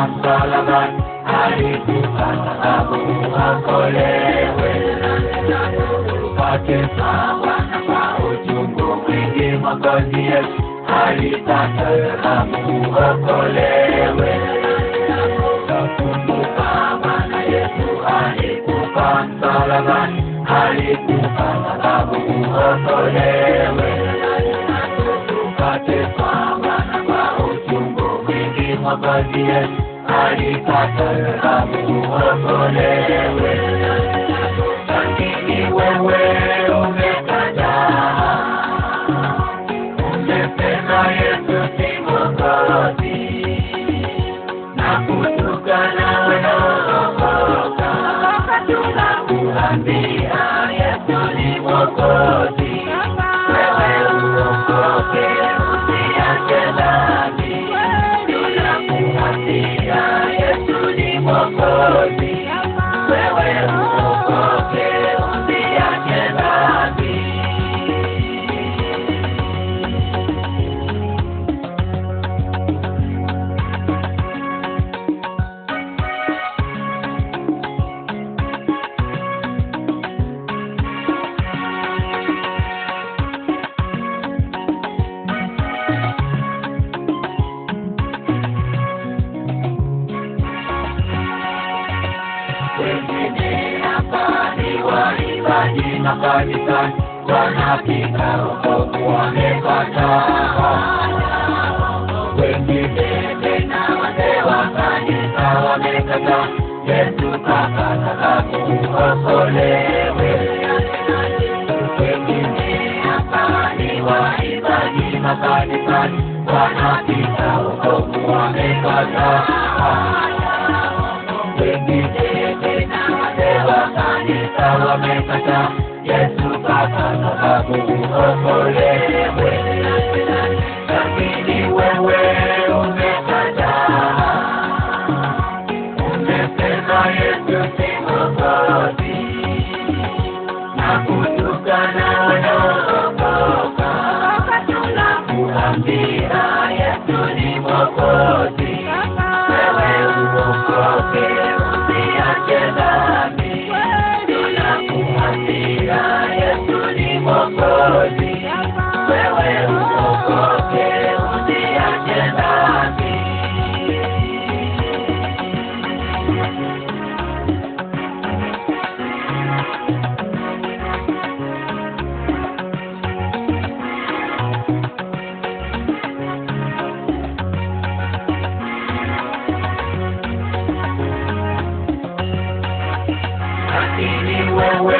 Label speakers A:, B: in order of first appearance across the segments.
A: msalabani, alikufa sababu uokolewe. Upate Bwana kwa uchungu mwingi, Mwokozi Yesu alipata sababu uokolewe. Kumbuka Bwana Yesu alikufa msalabani, alikufa sababu uokolewe. Upate Bwana kwa uchungu mwingi, Mwokozi Yesu alipata sababu uokolewe. Lakini wewe umekataa, umesema Yesu si Mwokozi, na kutukana wanaookoka. Tunakuambia Yesu ni Mwokozi, wewe uokoke, usiache dhambi. Tunakuambia Yesu ni Mwokozi, wewe uokoke, usiache dhambi. Wengine hapa ni waimbaji na kanisani, wanapinga wokovu, wamekataa. Wengine tena wazee wa kanisa wamekataa Yesu kaka sababu uokolewe. Wengine hapa ni waimbaji na kanisani, wanapinga wokovu, wamekataa. Wengine tena wazee wa kanisa wamekataa Yesu kaka sababu uokolewe. Lakini wewe umekataa, umesema Yesu si Mwokozi, na kutukana wanaookoka. Tunakuambia Yesu ni Mwokozi, wewe uokoke, usiache dhambi. Tunakuambia Yesu ni Mwokozi, wewe uokoke, usiache dhambi. Lakini wewe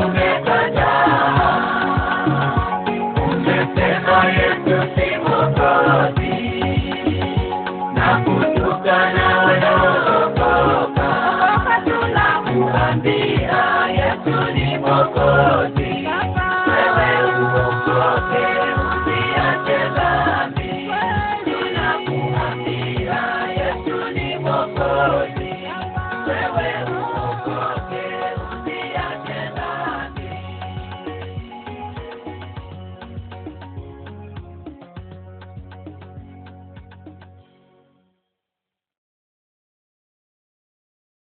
A: umekataa, umesema Yesu si Mwokozi, na kutukana wanaookoka. Tunakuambia Yesu ni Mwokozi, wewe uokoke,